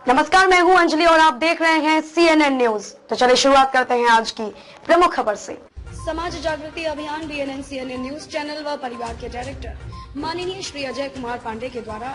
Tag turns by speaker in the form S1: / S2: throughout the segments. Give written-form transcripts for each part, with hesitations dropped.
S1: नमस्कार, मैं हूं अंजलि और आप देख रहे हैं CNN न्यूज। तो चलिए शुरुआत करते हैं आज की प्रमुख खबर से। समाज जागृति अभियान BNN CNN न्यूज चैनल व परिवार के डायरेक्टर माननीय श्री अजय कुमार पांडे के द्वारा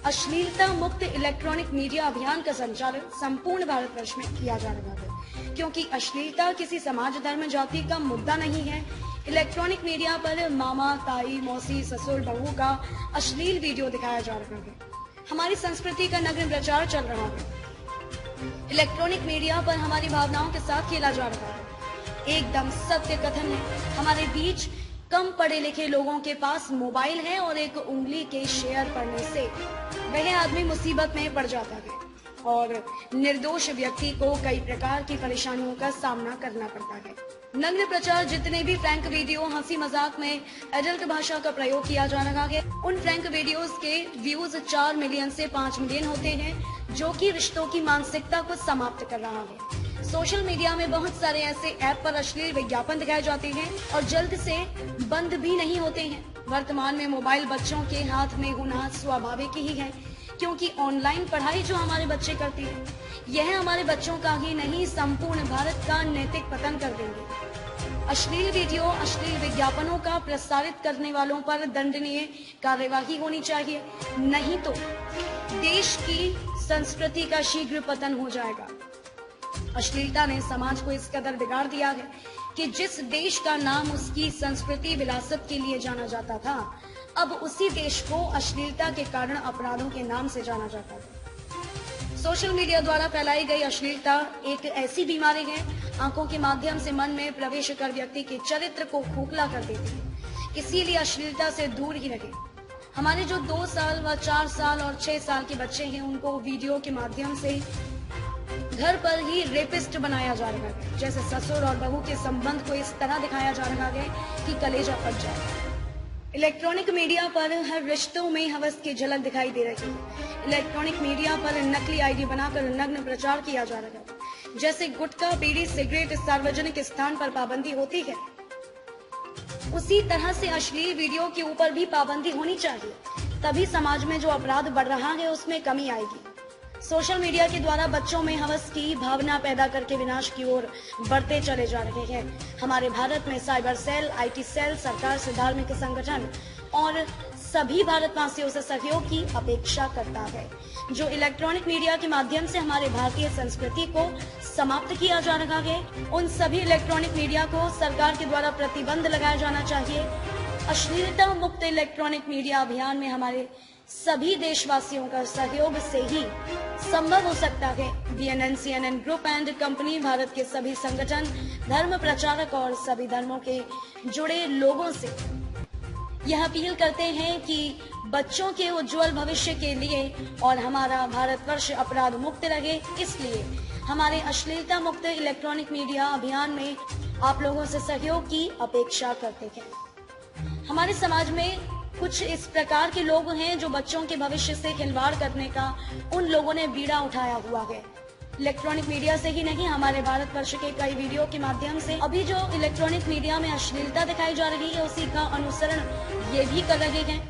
S1: अश्लीलता मुक्त इलेक्ट्रॉनिक मीडिया अभियान का संचालन संपूर्ण भारतवर्ष में किया जा रहा है, क्योंकि अश्लीलता किसी समाज, धर्म, जाति का मुद्दा नहीं है। इलेक्ट्रॉनिक मीडिया पर मामा, ताई, मौसी, ससुर, बहू का अश्लील वीडियो दिखाया जा रहा है। हमारी संस्कृति का नग्न प्रचार चल रहा है। इलेक्ट्रॉनिक मीडिया पर हमारी भावनाओं के साथ खेला जा रहा है। एकदम सत्य कथन है। हमारे बीच कम पढ़े लिखे लोगों के पास मोबाइल है और एक उंगली के शेयर पड़ने से वह आदमी मुसीबत में पड़ जाता है और निर्दोष व्यक्ति को कई प्रकार की परेशानियों का सामना करना पड़ता है। नग्न प्रचार, जितने भी फ्रैंक वीडियो, हंसी मजाक में एडल्ट भाषा का प्रयोग किया जा रहा है, उन फ्रैंक वीडियोस के व्यूज 4 मिलियन से 5 मिलियन होते हैं, जो कि रिश्तों की मानसिकता को समाप्त कर रहा है। सोशल मीडिया में बहुत सारे ऐसे ऐप पर अश्लील विज्ञापन दिखाए जाते हैं और जल्द से बंद भी नहीं होते हैं। वर्तमान में मोबाइल बच्चों के हाथ में होना स्वाभाविक ही है, क्योंकि ऑनलाइन पढ़ाई जो हमारे बच्चे करते हैं, यह हमारे बच्चों का ही नहीं, संपूर्ण भारत का नैतिक पतन कर देंगे। अश्लील वीडियो, अश्लील विज्ञापनों का प्रसारित करने वालों पर दंडनीय कार्यवाही होनी चाहिए, नहीं तो देश की संस्कृति का शीघ्र पतन हो जाएगा। अश्लीलता ने समाज को इस कदर बिगाड़ दिया है कि जिस देश का नाम उसकी संस्कृति, विरासत के लिए जाना जाता था, अब उसी देश को अश्लीलता के कारण अपराधों के नाम से जाना जाता है। सोशल मीडिया द्वारा फैलाई गई अश्लीलता एक ऐसी बीमारी है, आंखों के माध्यम से मन में प्रवेश कर व्यक्ति के चरित्र को खोखला कर देती है। इसीलिए अश्लीलता से दूर ही रहे। हमारे जो 2 साल व 4 साल और 6 साल के बच्चे हैं, उनको वीडियो के माध्यम से घर पर ही रेपिस्ट बनाया जा रहा है। जैसे ससुर और बहू के संबंध को इस तरह दिखाया जा रहा है कि कलेजा फट जाए। इलेक्ट्रॉनिक मीडिया पर हर रिश्तों में हवस की झलक दिखाई दे रही है। इलेक्ट्रॉनिक मीडिया पर नकली आईडी बनाकर नग्न प्रचार किया जा रहा है। जैसे गुटखा, बीड़ी, सिगरेट सार्वजनिक स्थान पर पाबंदी होती है, उसी तरह से अश्लील वीडियो के ऊपर भी पाबंदी होनी चाहिए। तभी समाज में जो अपराध बढ़ रहा है उसमें कमी आएगी। सोशल मीडिया के द्वारा बच्चों में हवस की भावना पैदा करके विनाश की ओर बढ़ते चले जा रहे हैं। हमारे भारत में साइबर सेल, IT सेल, सरकार से धार्मिक संगठन और सभी भारतवासियों से सहयोग की अपेक्षा करता है। जो इलेक्ट्रॉनिक मीडिया के माध्यम से हमारे भारतीय संस्कृति को समाप्त किया जा रहा है, उन सभी इलेक्ट्रॉनिक मीडिया को सरकार के द्वारा प्रतिबंध लगाया जाना चाहिए। अश्लीलता मुक्त इलेक्ट्रॉनिक मीडिया अभियान में हमारे सभी देशवासियों का सहयोग से ही संभव हो सकता है। BNN CNN group and company Bharat के सभी संगठन, धर्म प्रचारक और सभी धर्मों के जुड़े लोगों से यह अपील करते हैं कि बच्चों के उज्जवल भविष्य के लिए और हमारा भारतवर्ष अपराध मुक्त रहे, इसलिए हमारे अश्लीलता मुक्त इलेक्ट्रॉनिक मीडिया अभियान में आप लोगों से सहयोग की अपेक्षा करते हैं। हमारे समाज में कुछ इस प्रकार के लोग हैं जो बच्चों के भविष्य से खिलवाड़ करने का उन लोगों ने बीड़ा उठाया हुआ है। इलेक्ट्रॉनिक मीडिया से ही नहीं, हमारे भारतवर्ष के कई वीडियो के माध्यम से अभी जो इलेक्ट्रॉनिक मीडिया में अश्लीलता दिखाई जा रही है, उसी का अनुसरण ये भी कर रहे हैं।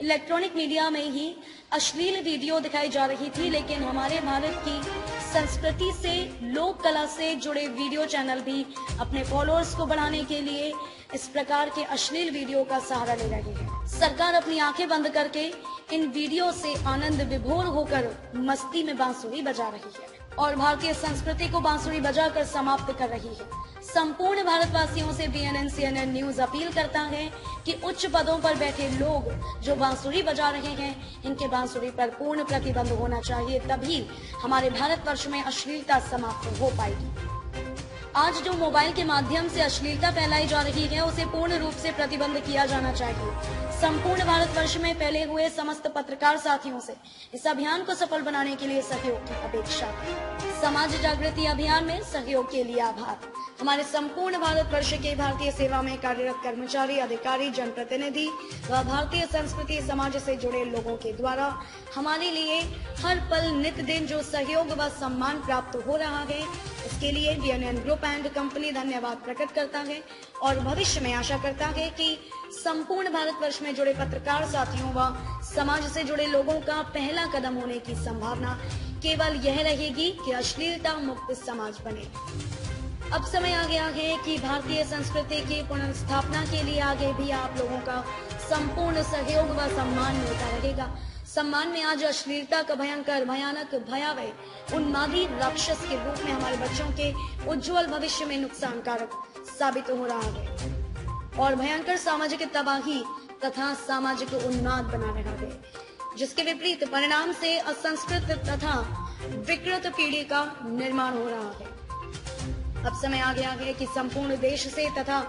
S1: इलेक्ट्रॉनिक मीडिया में ही अश्लील वीडियो दिखाई जा रही थी, लेकिन हमारे भारत की संस्कृति से, लोक कला से जुड़े वीडियो चैनल भी अपने फॉलोअर्स को बढ़ाने के लिए इस प्रकार के अश्लील वीडियो का सहारा ले रहे हैं। सरकार अपनी आंखें बंद करके इन वीडियो से आनंद विभोर होकर मस्ती में बांसुरी बजा रही है और भारतीय संस्कृति को बांसुरी बजाकर समाप्त कर रही है। संपूर्ण भारतवासियों से BNN CNN न्यूज अपील करता है कि उच्च पदों पर बैठे लोग जो बांसुरी बजा रहे हैं, इनके बांसुरी पर पूर्ण प्रतिबंध होना चाहिए, तभी हमारे भारतवर्ष में अश्लीलता समाप्त हो पाएगी। आज जो मोबाइल के माध्यम से अश्लीलता फैलाई जा रही है, उसे पूर्ण रूप से प्रतिबंध किया जाना चाहिए। संपूर्ण भारतवर्ष में फैले हुए समस्त पत्रकार साथियों से इस अभियान को सफल बनाने के लिए सहयोग की अपेक्षा है। समाज जागृति अभियान में सहयोग के लिए आभार। हमारे संपूर्ण भारतवर्ष के भारतीय सेवा में कार्यरत कर्मचारी, अधिकारी, जनप्रतिनिधि व भारतीय संस्कृति समाज से जुड़े लोगों के द्वारा हमारे लिए हर पल नित दिन जो सहयोग व सम्मान प्राप्त हो रहा है, इसके लिए BNN ग्रुप एंड कंपनी धन्यवाद प्रकट करता है और भविष्य में आशा करता है कि संपूर्ण भारतवर्ष में जुड़े पत्रकार साथियों व समाज से जुड़े लोगों का पहला कदम होने की संभावना केवल यह रहेगी कि अश्लीलता मुक्त समाज बने। अब समय आ गया है कि भारतीय संस्कृति की पुनर्स्थापना के लिए आगे भी आप लोगों का संपूर्ण सहयोग व सम्मान मिलता रहेगा। सम्मान में आज अश्लीलता का भयानक भयावह उन्मादी राक्षस के रूप में हमारे बच्चों के उज्जवल भविष्य में नुकसानकारक साबित हो रहा है और भयंकर सामाजिक तबाही तथा सामाजिक उन्माद बना रहा है, जिसके विपरीत परिणाम से असंस्कृत तथा विकृत पीढ़ी का निर्माण हो रहा है। अब समय आ गया है कि संपूर्ण देश से तथा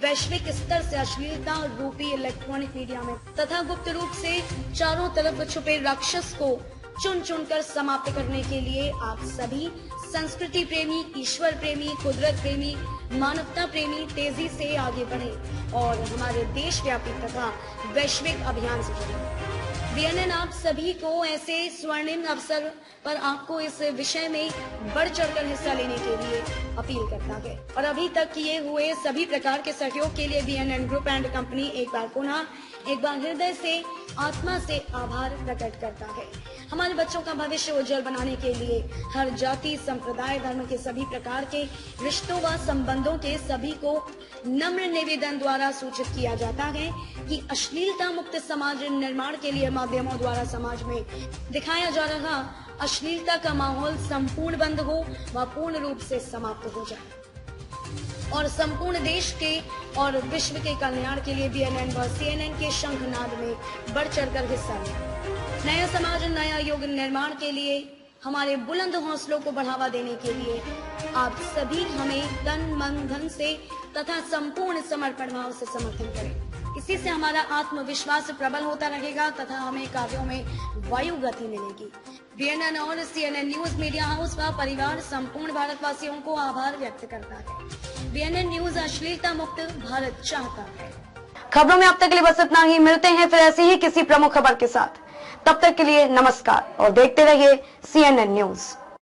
S1: वैश्विक स्तर से अश्लीलता रूपी इलेक्ट्रॉनिक मीडिया में तथा गुप्त रूप से चारों तरफ छुपे राक्षस को चुन चुन कर समाप्त करने के लिए आप सभी संस्कृति प्रेमी, ईश्वर प्रेमी, कुदरत प्रेमी, मानवता प्रेमी तेजी से आगे बढ़े और हमारे देशव्यापी तथा वैश्विक अभियान से जुड़े। BNN आप सभी को ऐसे स्वर्णिम अवसर पर आपको इस विषय में बढ़ चढ़कर हिस्सा लेने के लिए अपील करता है और अभी तक किए हुए सभी प्रकार के सहयोग के लिए BNN ग्रुप एंड कंपनी एक बार हृदय से आत्मा से आभार प्रकट करता है। हमारे बच्चों का भविष्य उज्जवल बनाने के लिए हर जाति, संप्रदाय, धर्म के सभी प्रकार के रिश्तों व संबंधों के सभी को नम्र निवेदन द्वारा सूचित किया जाता है कि अश्लीलता मुक्त समाज निर्माण के लिए माध्यमों द्वारा समाज में दिखाया जा रहा अश्लीलता का माहौल संपूर्ण बंद हो व पूर्ण रूप से समाप्त हो जाए और संपूर्ण देश के और विश्व के कल्याण के लिए BNN व CNN के शंखनाद में बढ़ चढ़कर हिस्सा लें। नया समाज, नया युग निर्माण के लिए हमारे बुलंद हौसलों को बढ़ावा देने के लिए आप सभी हमें तन, मन, धन से तथा संपूर्ण समर्पण भाव से समर्थन करें। इसी से हमारा आत्मविश्वास प्रबल होता रहेगा तथा हमें कार्यों में वायु गति मिलेगी। BNN और CNN न्यूज मीडिया हाउस व परिवार संपूर्ण भारतवासियों को आभार व्यक्त करता है। BNN न्यूज अश्लीलता मुक्त भारत चाहता है। खबरों में अब तक के लिए बस इतना ही। मिलते हैं फिर ऐसी ही किसी प्रमुख खबर के साथ। तब तक के लिए नमस्कार और देखते रहिए CNN न्यूज।